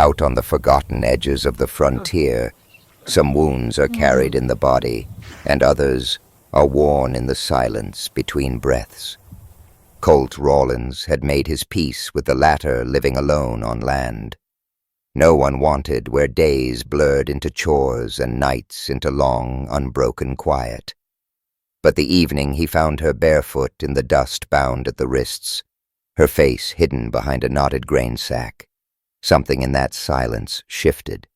Out on the forgotten edges of the frontier, some wounds are carried in the body, and others are worn in the silence between breaths. Colt Rawlins had made his peace with the latter, living alone on land. No one wanted where days blurred into chores and nights into long, unbroken quiet. But the evening he found her barefoot in the dust bound at the wrists, her face hidden behind a knotted grain sack. Something in that silence shifted.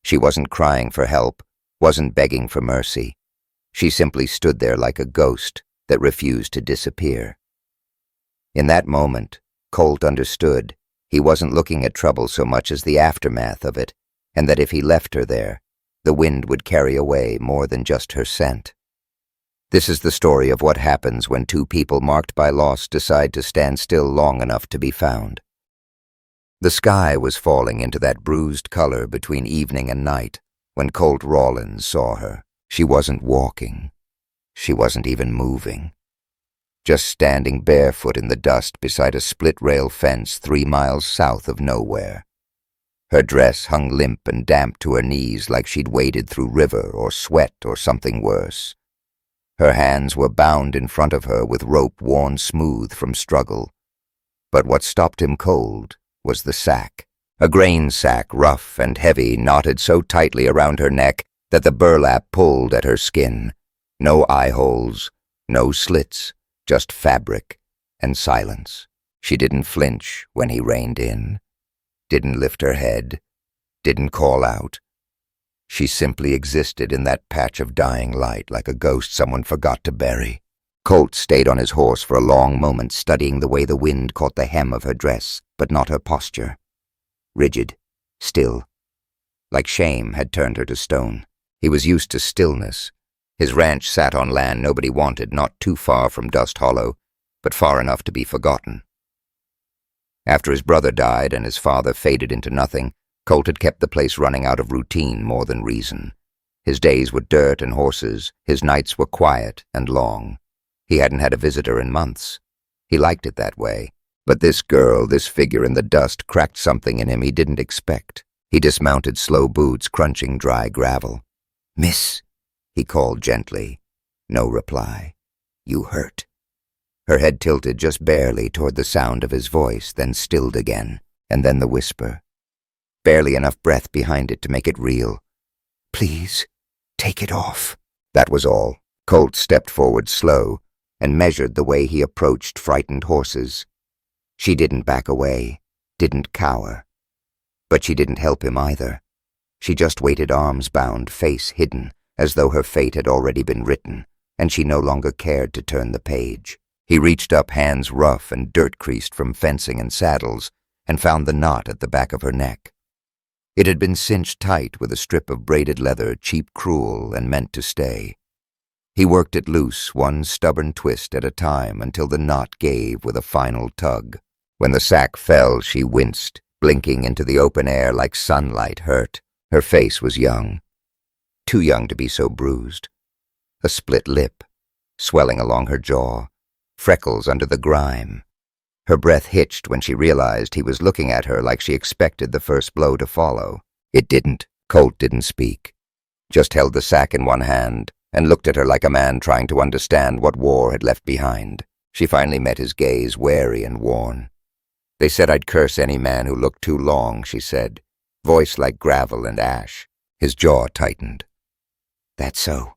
She wasn't crying for help, wasn't begging for mercy. She simply stood there like a ghost that refused to disappear. In that moment, Colt understood he wasn't looking at trouble so much as the aftermath of it, and that if he left her there, the wind would carry away more than just her scent. This is the story of what happens when two people marked by loss decide to stand still long enough to be found. The sky was falling into that bruised color between evening and night when Colt Rawlins saw her. She wasn't walking. She wasn't even moving. Just standing barefoot in the dust beside a split-rail fence 3 miles south of nowhere. Her dress hung limp and damp to her knees like she'd waded through river or sweat or something worse. Her hands were bound in front of her with rope worn smooth from struggle. But what stopped him cold was the sack. A grain sack, rough and heavy, knotted so tightly around her neck that the burlap pulled at her skin. No eye holes, no slits, just fabric and silence. She didn't flinch when he reined in, didn't lift her head, didn't call out. She simply existed in that patch of dying light like a ghost someone forgot to bury. Colt stayed on his horse for a long moment, studying the way the wind caught the hem of her dress, but not her posture. Rigid, still, like shame had turned her to stone. He was used to stillness. His ranch sat on land nobody wanted, not too far from Dust Hollow, but far enough to be forgotten. After his brother died and his father faded into nothing, Colt had kept the place running out of routine more than reason. His days were dirt and horses, his nights were quiet and long. He hadn't had a visitor in months. He liked it that way. But this girl, this figure in the dust, cracked something in him he didn't expect. He dismounted, slow boots crunching dry gravel. "Miss," he called gently. No reply. "You hurt?" Her head tilted just barely toward the sound of his voice, then stilled again, and then the whisper. Barely enough breath behind it to make it real. "Please, take it off." That was all. Colt stepped forward slow and measured the way he approached frightened horses. She didn't back away, didn't cower. But she didn't help him either. She just waited, arms bound, face hidden, as though her fate had already been written, and she no longer cared to turn the page. He reached up, hands rough and dirt-creased from fencing and saddles, and found the knot at the back of her neck. It had been cinched tight with a strip of braided leather, cheap, cruel, and meant to stay. He worked it loose, one stubborn twist at a time, until the knot gave with a final tug. When the sack fell, she winced, blinking into the open air like sunlight hurt. Her face was young. Too young to be so bruised. A split lip, swelling along her jaw, freckles under the grime. Her breath hitched when she realized he was looking at her like she expected the first blow to follow. It didn't. Colt didn't speak. Just held the sack in one hand and looked at her like a man trying to understand what war had left behind. She finally met his gaze, wary and worn. "They said I'd curse any man who looked too long," she said, voice like gravel and ash. His jaw tightened. "That's so."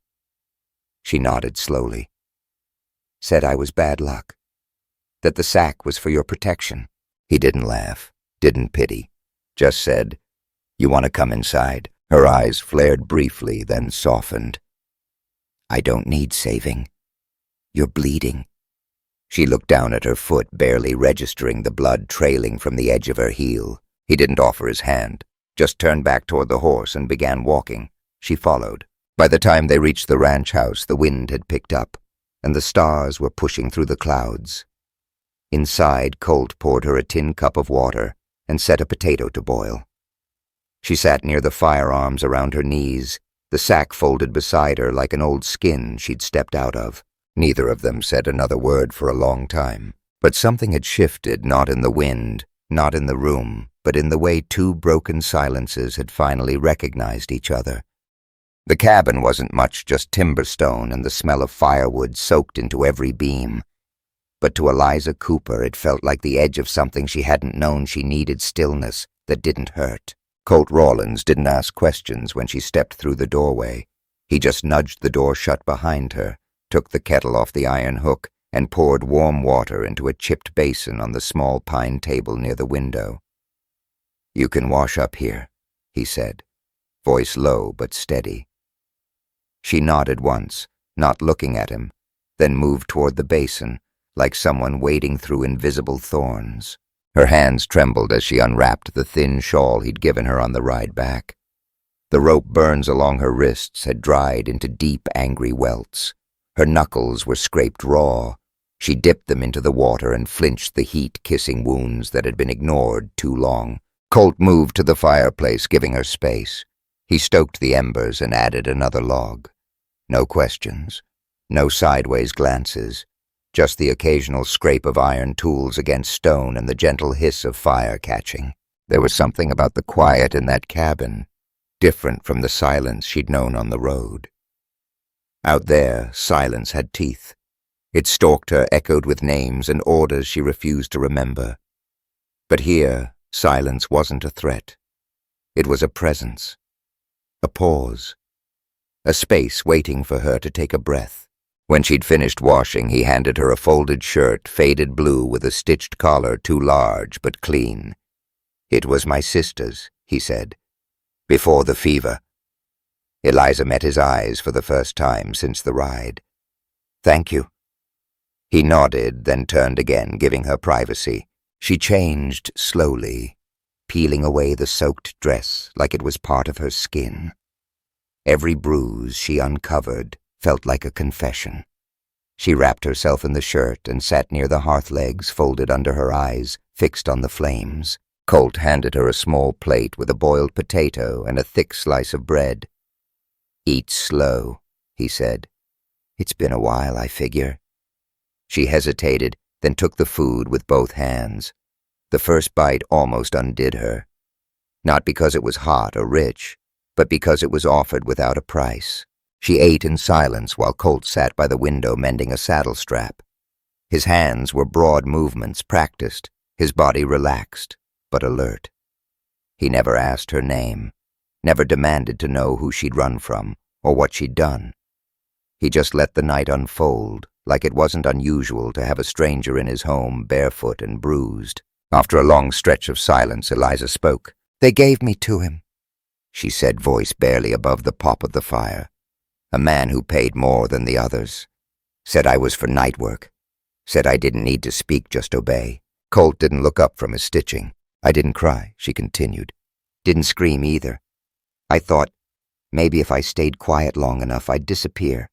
She nodded slowly. "Said I was bad luck. That the sack was for your protection." He didn't laugh, didn't pity, just said, "You want to come inside?" Her eyes flared briefly, then softened. "I don't need saving. You're bleeding." She looked down at her foot, barely registering the blood trailing from the edge of her heel. He didn't offer his hand, just turned back toward the horse and began walking. She followed. By the time they reached the ranch house, the wind had picked up, and the stars were pushing through the clouds. Inside, Colt poured her a tin cup of water and set a potato to boil. She sat near the firearms around her knees, the sack folded beside her like an old skin she'd stepped out of. Neither of them said another word for a long time. But something had shifted, not in the wind, not in the room, but in the way two broken silences had finally recognized each other. The cabin wasn't much, just timber stone and the smell of firewood soaked into every beam. But to Eliza Cooper it felt like the edge of something she hadn't known she needed, stillness that didn't hurt. Colt Rawlins didn't ask questions when she stepped through the doorway. He just nudged the door shut behind her, took the kettle off the iron hook, and poured warm water into a chipped basin on the small pine table near the window. "You can wash up here," he said, voice low but steady. She nodded once, not looking at him, then moved toward the basin, like someone wading through invisible thorns. Her hands trembled as she unwrapped the thin shawl he'd given her on the ride back. The rope burns along her wrists had dried into deep, angry welts. Her knuckles were scraped raw. She dipped them into the water and flinched the heat-kissing wounds that had been ignored too long. Colt moved to the fireplace, giving her space. He stoked the embers and added another log. No questions, no sideways glances, just the occasional scrape of iron tools against stone and the gentle hiss of fire catching. There was something about the quiet in that cabin, different from the silence she'd known on the road. Out there, silence had teeth. It stalked her, echoed with names and orders she refused to remember. But here, silence wasn't a threat. It was a presence, a pause, a space waiting for her to take a breath. When she'd finished washing, he handed her a folded shirt, faded blue with a stitched collar too large but clean. "It was my sister's," he said, "before the fever." Eliza met his eyes for the first time since the ride. "Thank you." He nodded, then turned again, giving her privacy. She changed slowly, peeling away the soaked dress like it was part of her skin. Every bruise she uncovered felt like a confession. She wrapped herself in the shirt and sat near the hearth legs, folded under her eyes, fixed on the flames. Colt handed her a small plate with a boiled potato and a thick slice of bread. "Eat slow," he said. "It's been a while, I figure." She hesitated, then took the food with both hands. The first bite almost undid her. Not because it was hot or rich, but because it was offered without a price. She ate in silence while Colt sat by the window mending a saddle strap. His hands were broad movements, practiced, his body relaxed, but alert. He never asked her name, never demanded to know who she'd run from or what she'd done. He just let the night unfold, like it wasn't unusual to have a stranger in his home, barefoot and bruised. After a long stretch of silence, Eliza spoke. "They gave me to him," she said, voice barely above the pop of the fire. "A man who paid more than the others. Said I was for night work. Said I didn't need to speak, just obey." Colt didn't look up from his stitching. "I didn't cry," she continued. "Didn't scream either. I thought, maybe if I stayed quiet long enough, I'd disappear."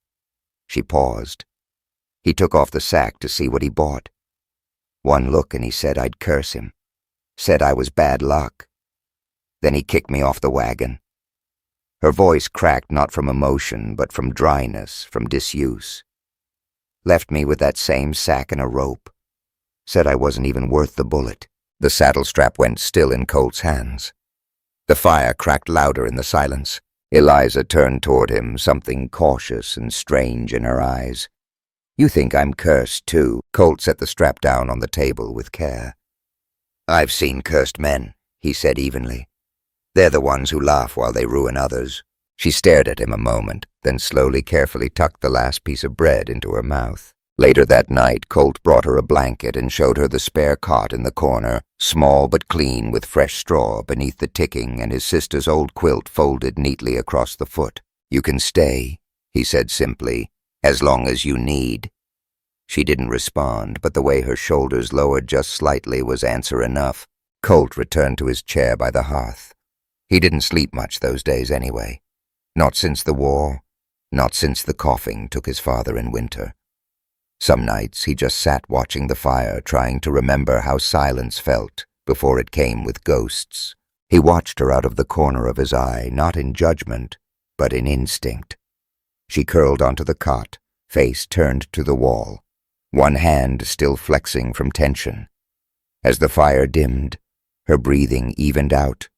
She paused. He took off the sack to see what he bought. One look and he said I'd curse him. Said I was bad luck. Then he kicked me off the wagon. Her voice cracked not from emotion, but from dryness, from disuse. Left me with that same sack and a rope. Said I wasn't even worth the bullet. The saddle strap went still in Colt's hands. The fire cracked louder in the silence. Eliza turned toward him, something cautious and strange in her eyes. "You think I'm cursed, too." Colt set the strap down on the table with care. "I've seen cursed men," he said evenly. "They're the ones who laugh while they ruin others." She stared at him a moment, then slowly, carefully tucked the last piece of bread into her mouth. Later that night, Colt brought her a blanket and showed her the spare cot in the corner, small but clean with fresh straw beneath the ticking and his sister's old quilt folded neatly across the foot. "You can stay," he said simply, "as long as you need." She didn't respond, but the way her shoulders lowered just slightly was answer enough. Colt returned to his chair by the hearth. He didn't sleep much those days anyway. Not since the war, not since the coughing took his father in winter. Some nights he just sat watching the fire, trying to remember how silence felt before it came with ghosts. He watched her out of the corner of his eye, not in judgment, but in instinct. She curled onto the cot, face turned to the wall, one hand still flexing from tension. As the fire dimmed, Her breathing evened out,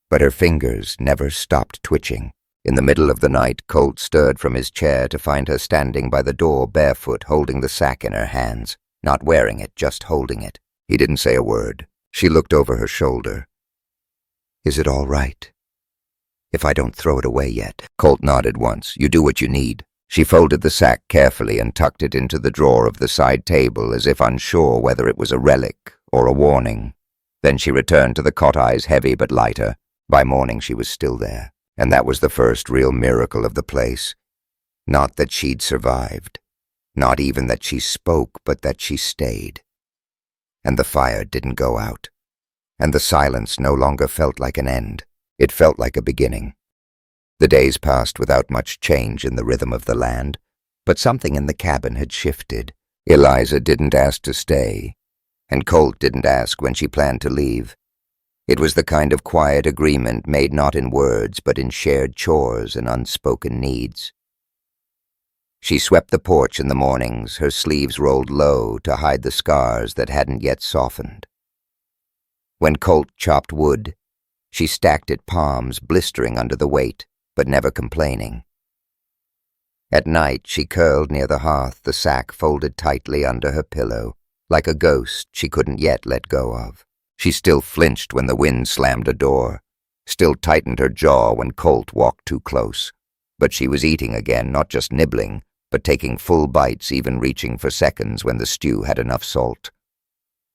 but her fingers never stopped twitching. In the middle of the night, Colt stirred from his chair to find her standing by the door barefoot, holding the sack in her hands. Not wearing it, just holding it. He didn't say a word. She looked over her shoulder. "Is it all right if I don't throw it away yet?" Colt nodded once. "You do what you need." She folded the sack carefully and tucked it into the drawer of the side table as if unsure whether it was a relic or a warning. Then she returned to the cot, eyes heavy but lighter. By morning she was still there, and that was the first real miracle of the place. Not that she'd survived, not even that she spoke, but that she stayed. And the fire didn't go out, and the silence no longer felt like an end. It felt like a beginning. The days passed without much change in the rhythm of the land, but something in the cabin had shifted. Eliza didn't ask to stay, and Colt didn't ask when she planned to leave. It was the kind of quiet agreement made not in words but in shared chores and unspoken needs. She swept the porch in the mornings, her sleeves rolled low to hide the scars that hadn't yet softened. When Colt chopped wood, she stacked it, palms blistering under the weight, but never complaining. At night she curled near the hearth, the sack folded tightly under her pillow, like a ghost she couldn't yet let go of. She still flinched when the wind slammed a door, still tightened her jaw when Colt walked too close. But she was eating again, not just nibbling, but taking full bites, even reaching for seconds when the stew had enough salt.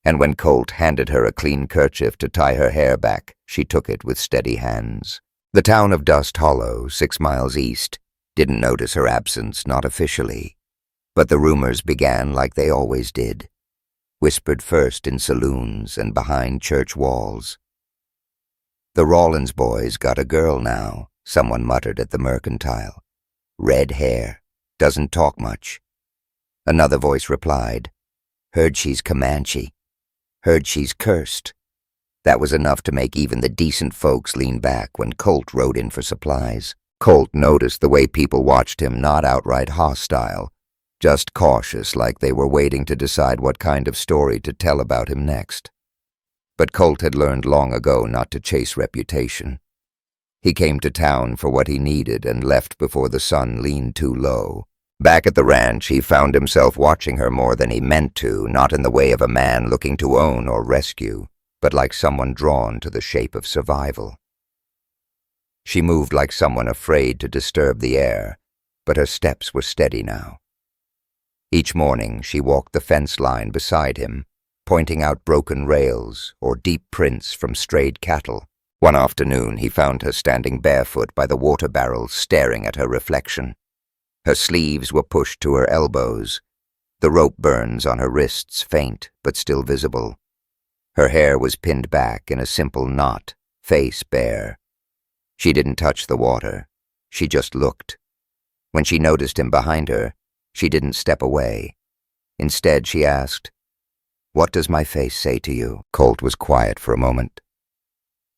And when Colt handed her a clean kerchief to tie her hair back, she took it with steady hands. The town of Dust Hollow, 6 miles east, didn't notice her absence, not officially. But the rumors began like they always did, whispered first in saloons and behind church walls. "The Rawlins boys got a girl now," someone muttered at the mercantile. "Red hair, doesn't talk much." Another voice replied, "Heard she's Comanche. Heard she's cursed." That was enough to make even the decent folks lean back when Colt rode in for supplies. Colt noticed the way people watched him, not outright hostile, just cautious, like they were waiting to decide what kind of story to tell about him next. But Colt had learned long ago not to chase reputation. He came to town for what he needed and left before the sun leaned too low. Back at the ranch, he found himself watching her more than he meant to, not in the way of a man looking to own or rescue, but like someone drawn to the shape of survival. She moved like someone afraid to disturb the air, but her steps were steady now. Each morning she walked the fence line beside him, pointing out broken rails or deep prints from strayed cattle. One afternoon he found her standing barefoot by the water barrel, staring at her reflection. Her sleeves were pushed to her elbows, the rope burns on her wrists faint but still visible. Her hair was pinned back in a simple knot, face bare. She didn't touch the water, she just looked. When she noticed him behind her, she didn't step away. Instead, she asked, "What does my face say to you?" Colt was quiet for a moment.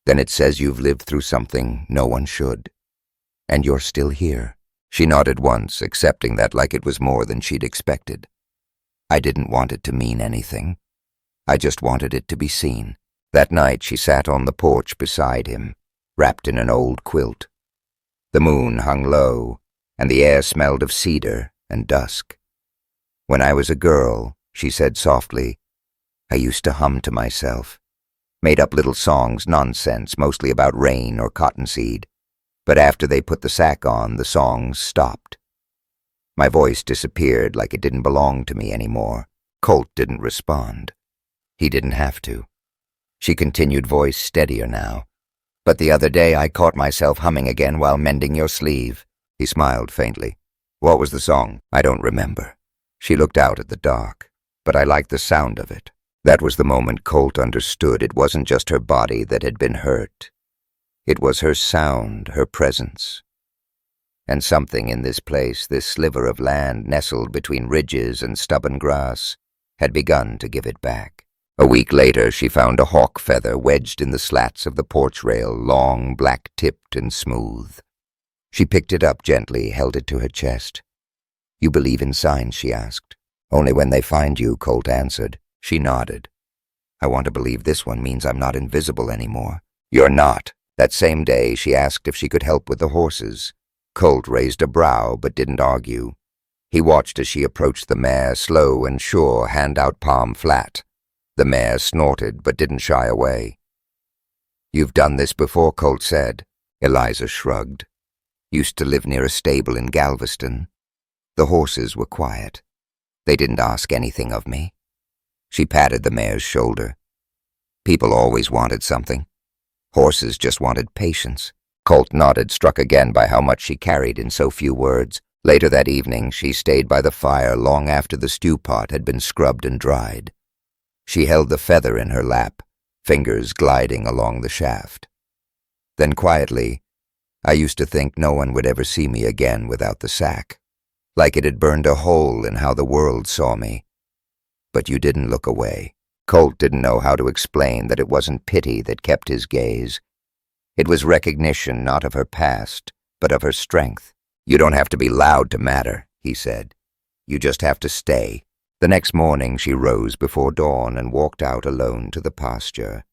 "Then it says you've lived through something no one should, and you're still here." She nodded once, accepting that like it was more than she'd expected. "I didn't want it to mean anything. I just wanted it to be seen." That night she sat on the porch beside him, wrapped in an old quilt. The moon hung low, and the air smelled of cedar and dusk. "When I was a girl," she said softly, "I used to hum to myself. Made up little songs, nonsense, mostly about rain or cottonseed. But after they put the sack on, the songs stopped. My voice disappeared like it didn't belong to me anymore." Colt didn't respond. He didn't have to. She continued, voice steadier now. "But the other day I caught myself humming again while mending your sleeve." He smiled faintly. "What was the song?" "I don't remember." She looked out at the dark. "But I liked the sound of it." That was the moment Colt understood it wasn't just her body that had been hurt. It was her sound, her presence. And something in this place, this sliver of land nestled between ridges and stubborn grass, had begun to give it back. A week later, she found a hawk feather wedged in the slats of the porch rail, long, black-tipped and smooth. She picked it up gently, held it to her chest. "You believe in signs?" she asked. "Only when they find you," Colt answered. She nodded. I want to believe this one means I'm not invisible anymore. You're not. That same day, she asked if she could help with the horses. Colt raised a brow but didn't argue. He watched as she approached the mare, slow and sure, hand out palm flat. The mare snorted but didn't shy away. You've done this before, Colt said. Eliza shrugged. Used to live near a stable in Galveston. The horses were quiet. They didn't ask anything of me. She patted the mare's shoulder. People always wanted something. Horses just wanted patience. Colt nodded, struck again by how much she carried in so few words. Later that evening, she stayed by the fire long after the stew pot had been scrubbed and dried. She held the feather in her lap, fingers gliding along the shaft. Then quietly, I used to think no one would ever see me again without the sack, like it had burned a hole in how the world saw me. But you didn't look away. Colt didn't know how to explain that it wasn't pity that kept his gaze. It was recognition not of her past, but of her strength. You don't have to be loud to matter, he said. You just have to stay. The next morning she rose before dawn and walked out alone to the pasture.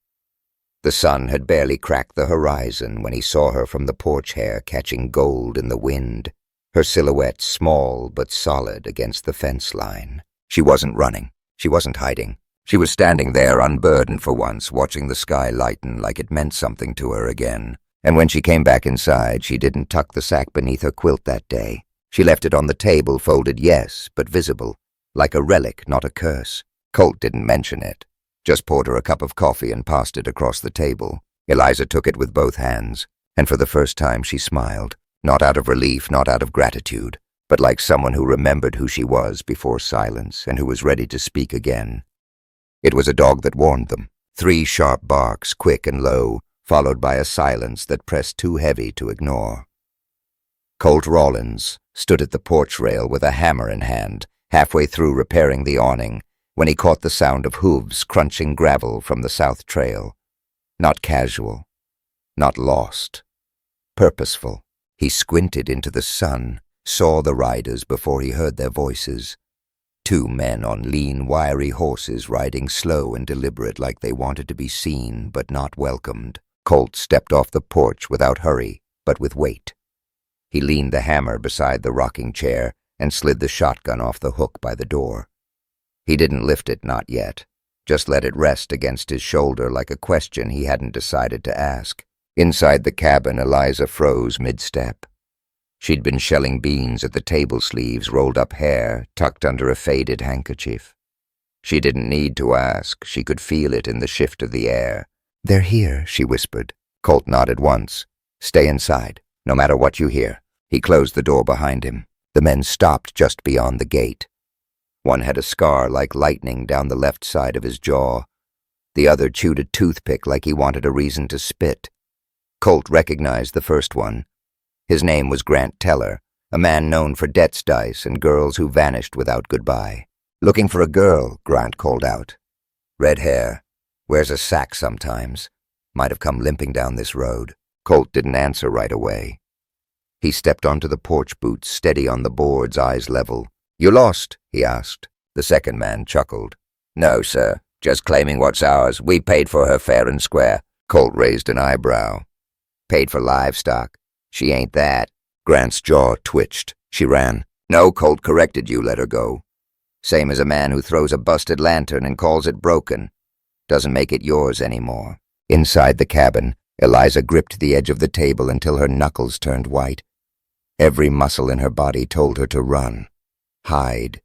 The sun had barely cracked the horizon when he saw her from the porch hair catching gold in the wind, her silhouette small but solid against the fence line. She wasn't running. She wasn't hiding. She was standing there unburdened for once, watching the sky lighten like it meant something to her again. And when she came back inside, she didn't tuck the sack beneath her quilt that day. She left it on the table, folded, yes, but visible, like a relic, not a curse. Colt didn't mention it, just poured her a cup of coffee and passed it across the table. Eliza took it with both hands, and for the first time she smiled, not out of relief, not out of gratitude, but like someone who remembered who she was before silence and who was ready to speak again. It was a dog that warned them. 3 sharp barks, quick and low, followed by a silence that pressed too heavy to ignore. Colt Rawlins stood at the porch rail with a hammer in hand, halfway through repairing the awning, when he caught the sound of hooves crunching gravel from the south trail. Not casual, not lost, purposeful. He squinted into the sun, saw the riders before he heard their voices. 2 men on lean, wiry horses riding slow and deliberate like they wanted to be seen but not welcomed. Colt stepped off the porch without hurry, but with weight. He leaned the hammer beside the rocking chair and slid the shotgun off the hook by the door. He didn't lift it, not yet, just let it rest against his shoulder like a question he hadn't decided to ask. Inside the cabin, Eliza froze mid-step. She'd been shelling beans at the table sleeves, rolled up hair tucked under a faded handkerchief. She didn't need to ask. She could feel it in the shift of the air. "They're here," she whispered. Colt nodded once. "Stay inside, no matter what you hear." He closed the door behind him. The men stopped just beyond the gate. One had a scar like lightning down the left side of his jaw. The other chewed a toothpick like he wanted a reason to spit. Colt recognized the first one. His name was Grant Teller, a man known for debts dice and girls who vanished without goodbye. "Looking for a girl," Grant called out. "Red hair, wears a sack sometimes. Might have come limping down this road." Colt didn't answer right away. He stepped onto the porch boots, steady on the boards, eyes level. "You lost?" he asked. The second man chuckled. "No, sir. Just claiming what's ours. We paid for her fair and square." Colt raised an eyebrow. "Paid for livestock. She ain't that." Grant's jaw twitched. "She ran." "No, Colt corrected you. Let her go. Same as a man who throws a busted lantern and calls it broken. Doesn't make it yours anymore." Inside the cabin, Eliza gripped the edge of the table until her knuckles turned white. Every muscle in her body told her to run, hide,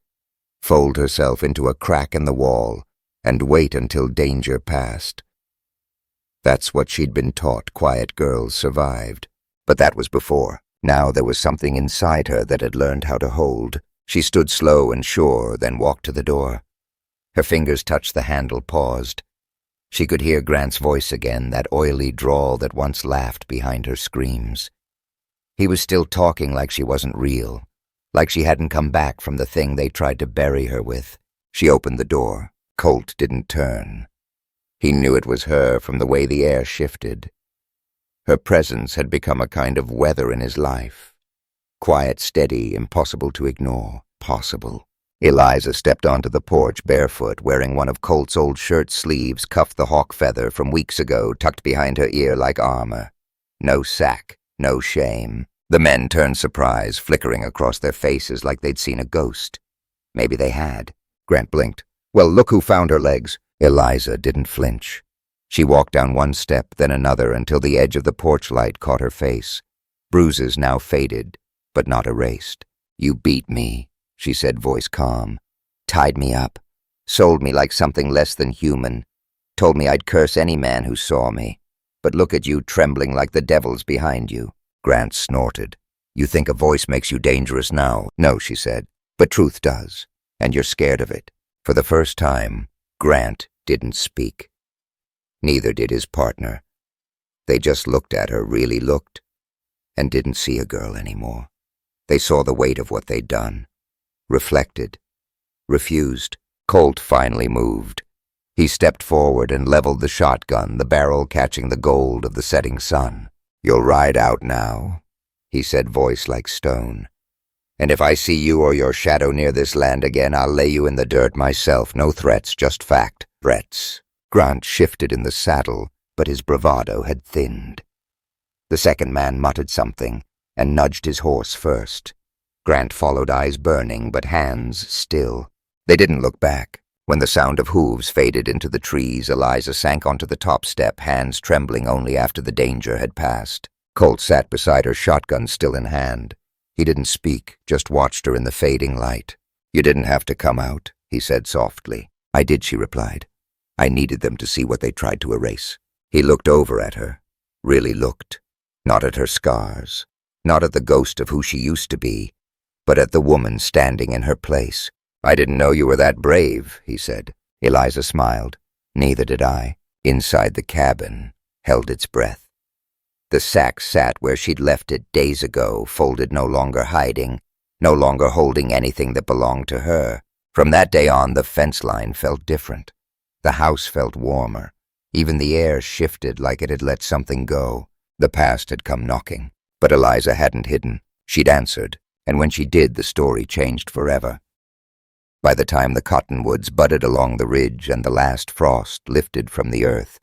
fold herself into a crack in the wall, and wait until danger passed. That's what she'd been taught quiet girls survived. But that was before. Now there was something inside her that had learned how to hold. She stood slow and sure, then walked to the door. Her fingers touched the handle, paused. She could hear Grant's voice again, that oily drawl that once laughed behind her screams. He was still talking like she wasn't real, like she hadn't come back from the thing they tried to bury her with. She opened the door. Colt didn't turn. He knew it was her from the way the air shifted. Her presence had become a kind of weather in his life. Quiet, steady, impossible to ignore. Possible. Eliza stepped onto the porch barefoot, wearing one of Colt's old shirt sleeves, cuffed the hawk feather from weeks ago, tucked behind her ear like armor. No sack, no shame. The men turned surprise, flickering across their faces like they'd seen a ghost. Maybe they had. Grant blinked. Well, look who found her legs. Eliza didn't flinch. She walked down one step, then another, until the edge of the porch light caught her face. Bruises now faded, but not erased. You beat me, she said, voice calm. Tied me up. Sold me like something less than human. Told me I'd curse any man who saw me. But look at you trembling like the devil's behind you. Grant snorted. You think a voice makes you dangerous now? No, she said. But truth does. And you're scared of it. For the first time, Grant didn't speak. Neither did his partner. They just looked at her, really looked, and didn't see a girl anymore. They saw the weight of what they'd done. Reflected. Refused. Colt finally moved. He stepped forward and leveled the shotgun, the barrel catching the gold of the setting sun. You'll ride out now, he said, voice like stone. And if I see you or your shadow near this land again, I'll lay you in the dirt myself. No threats, just fact. Threats. Grant shifted in the saddle, but his bravado had thinned. The second man muttered something and nudged his horse first. Grant followed, eyes burning, but hands still. They didn't look back. When the sound of hooves faded into the trees, Eliza sank onto the top step, hands trembling only after the danger had passed. Colt sat beside her, shotgun still in hand. He didn't speak, just watched her in the fading light. You didn't have to come out, he said softly. I did, she replied. I needed them to see what they tried to erase. He looked over at her, really looked. Not at her scars, not at the ghost of who she used to be, but at the woman standing in her place. I didn't know you were that brave, he said. Eliza smiled. Neither did I. Inside the cabin, held its breath. The sack sat where she'd left it days ago, folded, no longer hiding, no longer holding anything that belonged to her. From that day on, the fence line felt different. The house felt warmer. Even the air shifted like it had let something go. The past had come knocking. But Eliza hadn't hidden. She'd answered, and when she did, the story changed forever. By the time the cottonwoods budded along the ridge and the last frost lifted from the earth,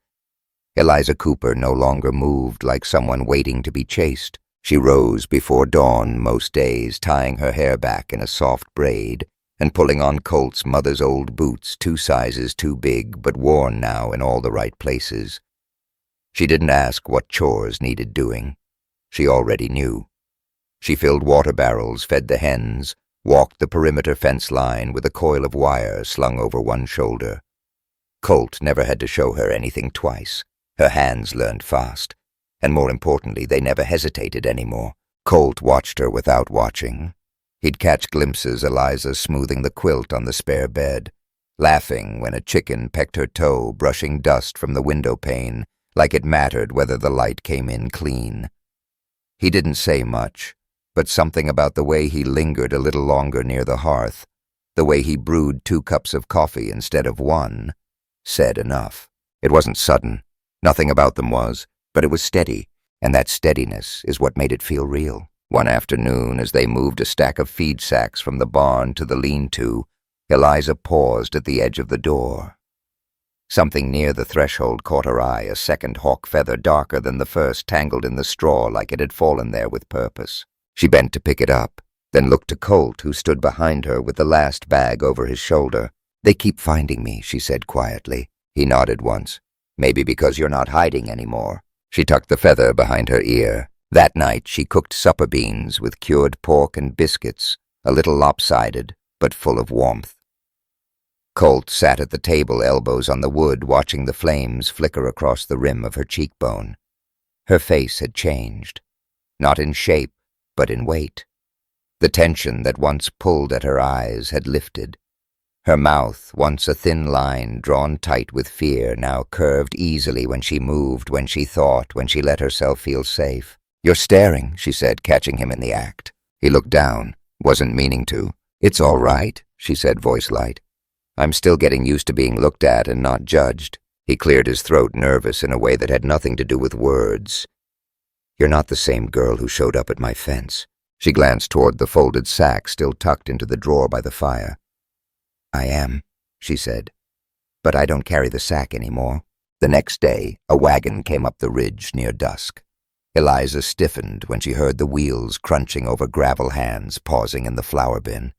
Eliza Cooper no longer moved like someone waiting to be chased. She rose before dawn most days, tying her hair back in a soft braid and pulling on Colt's mother's old boots, 2 sizes too big, but worn now in all the right places. She didn't ask what chores needed doing. She already knew. She filled water barrels, fed the hens, walked the perimeter fence line with a coil of wire slung over one shoulder. Colt never had to show her anything twice. Her hands learned fast, and more importantly, they never hesitated anymore. Colt watched her without watching. He'd catch glimpses, Eliza smoothing the quilt on the spare bed, laughing when a chicken pecked her toe, brushing dust from the window pane, like it mattered whether the light came in clean. He didn't say much, but something about the way he lingered a little longer near the hearth, the way he brewed 2 cups of coffee instead of 1, said enough. It wasn't sudden. Nothing about them was, but it was steady, and that steadiness is what made it feel real. One afternoon, as they moved a stack of feed sacks from the barn to the lean-to, Eliza paused at the edge of the door. Something near the threshold caught her eye, a second hawk feather darker than the first, tangled in the straw like it had fallen there with purpose. She bent to pick it up, then looked to Colt, who stood behind her with the last bag over his shoulder. They keep finding me, she said quietly. He nodded once. Maybe because you're not hiding anymore. She tucked the feather behind her ear. That night she cooked supper beans with cured pork and biscuits, a little lopsided, but full of warmth. Colt sat at the table, elbows on the wood, watching the flames flicker across the rim of her cheekbone. Her face had changed, not in shape, but in weight. The tension that once pulled at her eyes had lifted. Her mouth, once a thin line drawn tight with fear, now curved easily when she moved, when she thought, when she let herself feel safe. You're staring, she said, catching him in the act. He looked down, wasn't meaning to. It's all right, she said, voice light. I'm still getting used to being looked at and not judged. He cleared his throat, nervous in a way that had nothing to do with words. You're not the same girl who showed up at my fence. She glanced toward the folded sack still tucked into the drawer by the fire. "I am," she said, "but I don't carry the sack anymore." The next day, a wagon came up the ridge near dusk. Eliza stiffened when she heard the wheels crunching over gravel hands pausing in the flour bin.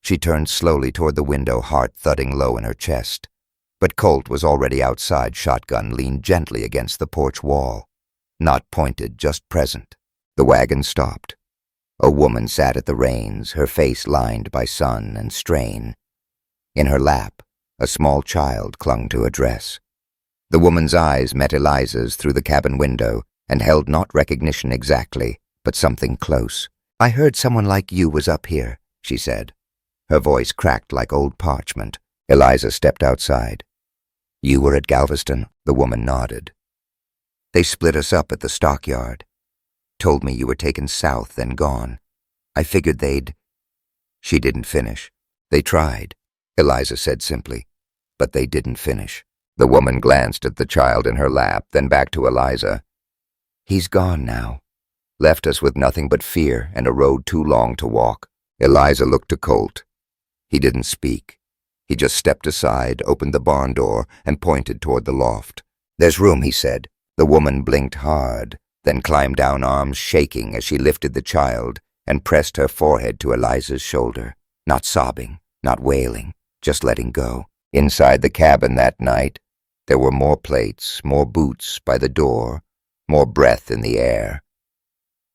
She turned slowly toward the window, heart thudding low in her chest. But Colt was already outside, shotgun leaned gently against the porch wall. Not pointed, just present. The wagon stopped. A woman sat at the reins, her face lined by sun and strain. In her lap, a small child clung to a dress. The woman's eyes met Eliza's through the cabin window and held not recognition exactly, but something close. "I heard someone like you was up here," she said. Her voice cracked like old parchment. Eliza stepped outside. "You were at Galveston?" The woman nodded. "They split us up at the stockyard. Told me you were taken south, then gone. I figured they'd—" She didn't finish. "They tried," Eliza said simply, "but they didn't finish." The woman glanced at the child in her lap, then back to Eliza. "He's gone now. Left us with nothing but fear and a road too long to walk." Eliza looked to Colt. He didn't speak. He just stepped aside, opened the barn door, and pointed toward the loft. "There's room," he said. The woman blinked hard, then climbed down, arms shaking as she lifted the child and pressed her forehead to Eliza's shoulder. Not sobbing, not wailing, just letting go. Inside the cabin that night, there were more plates, more boots by the door, more breath in the air.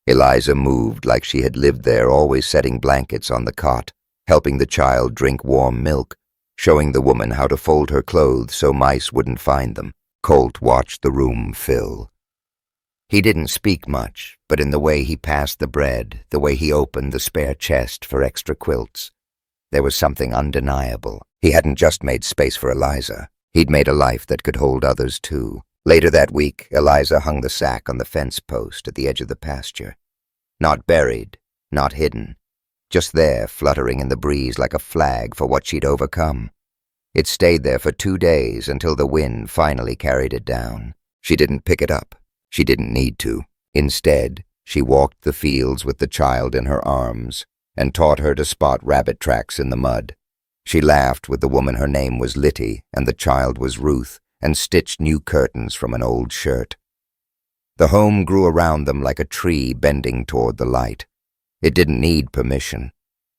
Eliza moved like she had lived there, always setting blankets on the cot, helping the child drink warm milk, showing the woman how to fold her clothes so mice wouldn't find them. Colt watched the room fill. He didn't speak much, but in the way he passed the bread, the way he opened the spare chest for extra quilts, there was something undeniable. He hadn't just made space for Eliza. He'd made a life that could hold others too. Later that week, Eliza hung the sack on the fence post at the edge of the pasture. Not buried, not hidden, just there, fluttering in the breeze like a flag for what she'd overcome. It stayed there for 2 days until the wind finally carried it down. She didn't pick it up. She didn't need to. Instead, she walked the fields with the child in her arms and taught her to spot rabbit tracks in the mud. She laughed with the woman her name was Litty and the child was Ruth, and stitched new curtains from an old shirt. The home grew around them like a tree bending toward the light. It didn't need permission.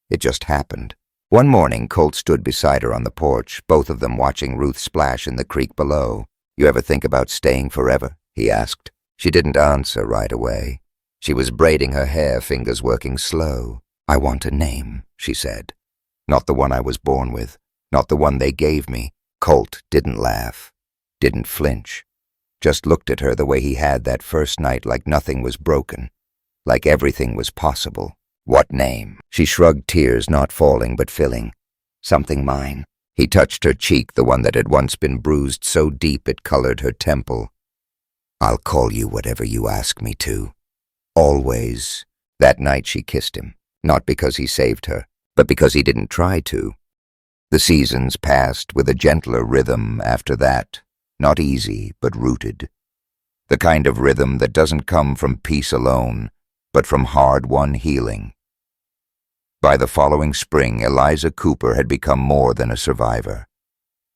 It just happened. One morning, Colt stood beside her on the porch, both of them watching Ruth splash in the creek below. "You ever think about staying forever?" he asked. She didn't answer right away. She was braiding her hair, fingers working slow. "I want a name," she said. "Not the one I was born with. Not the one they gave me." Colt didn't laugh, didn't flinch. Just looked at her the way he had that first night, like nothing was broken, like everything was possible. "What name?" She shrugged, tears not falling but filling. "Something mine." He touched her cheek, the one that had once been bruised so deep it colored her temple. "I'll call you whatever you ask me to. Always." That night she kissed him, not because he saved her, but because he didn't try to. The seasons passed with a gentler rhythm after that, not easy but rooted. The kind of rhythm that doesn't come from peace alone, but from hard-won healing. By the following spring, Eliza Cooper had become more than a survivor.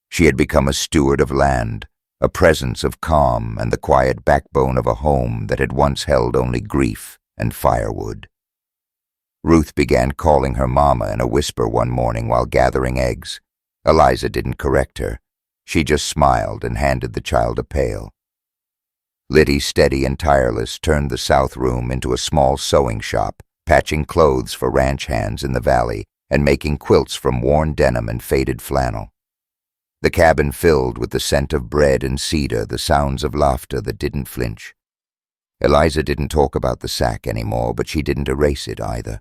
She had become a steward of land, a presence of calm and the quiet backbone of a home that had once held only grief and firewood. Ruth began calling her mama in a whisper one morning while gathering eggs. Eliza didn't correct her. She just smiled and handed the child a pail. Liddy, steady and tireless, turned the south room into a small sewing shop, patching clothes for ranch hands in the valley and making quilts from worn denim and faded flannel. The cabin filled with the scent of bread and cedar, the sounds of laughter that didn't flinch. Eliza didn't talk about the sack anymore, but she didn't erase it either.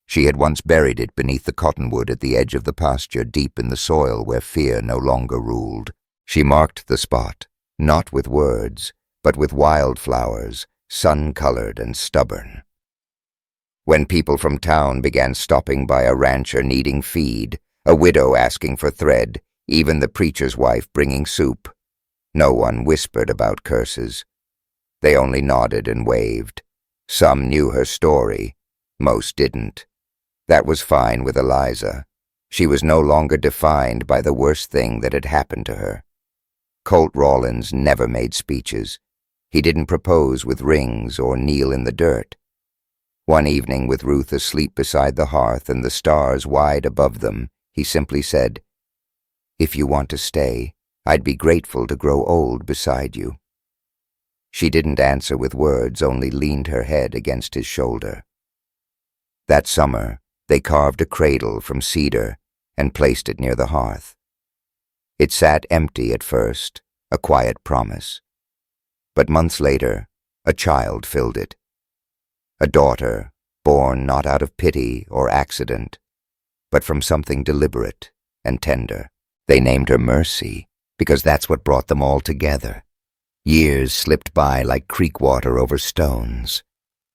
She had once buried it beneath the cottonwood at the edge of the pasture, deep in the soil where fear no longer ruled. She marked the spot, not with words, but with wildflowers, sun-colored and stubborn. When people from town began stopping by a rancher needing feed, a widow asking for thread, even the preacher's wife bringing soup, no one whispered about curses. They only nodded and waved. Some knew her story, most didn't. That was fine with Eliza. She was no longer defined by the worst thing that had happened to her. Colt Rawlins never made speeches. He didn't propose with rings or kneel in the dirt. One evening, with Ruth asleep beside the hearth and the stars wide above them, he simply said, "If you want to stay, I'd be grateful to grow old beside you." She didn't answer with words, only leaned her head against his shoulder. That summer, they carved a cradle from cedar and placed it near the hearth. It sat empty at first, a quiet promise. But months later, a child filled it. A daughter, born not out of pity or accident, but from something deliberate and tender. They named her Mercy, because that's what brought them all together. Years slipped by like creek water over stones.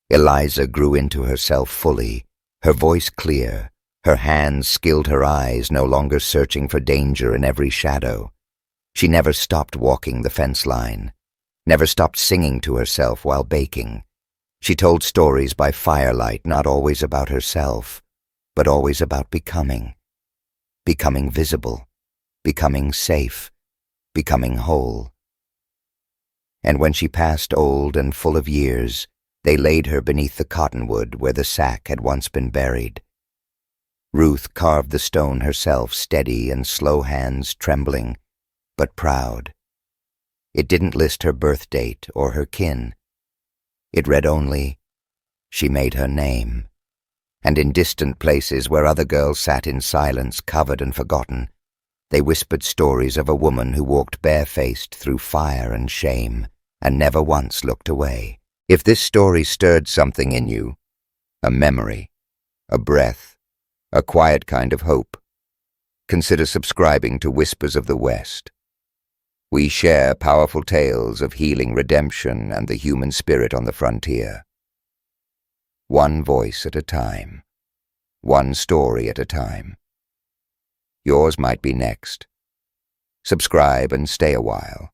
Eliza grew into herself fully, her voice clear, her hands skilled, her eyes no longer searching for danger in every shadow. She never stopped walking the fence line, never stopped singing to herself while baking. She told stories by firelight, not always about herself, but always about becoming. Becoming visible, becoming safe, becoming whole. And when she passed old and full of years, they laid her beneath the cottonwood where the sack had once been buried. Ruth carved the stone herself, steady and slow hands trembling, but proud. It didn't list her birth date or her kin. It read only, "She made her name." And in distant places where other girls sat in silence, covered and forgotten, they whispered stories of a woman who walked barefaced through fire and shame and never once looked away. If this story stirred something in you, a memory, a breath, a quiet kind of hope, consider subscribing to Whispers of the West. We share powerful tales of healing, redemption, and the human spirit on the frontier. One voice at a time, one story at a time. Yours might be next. Subscribe and stay a while.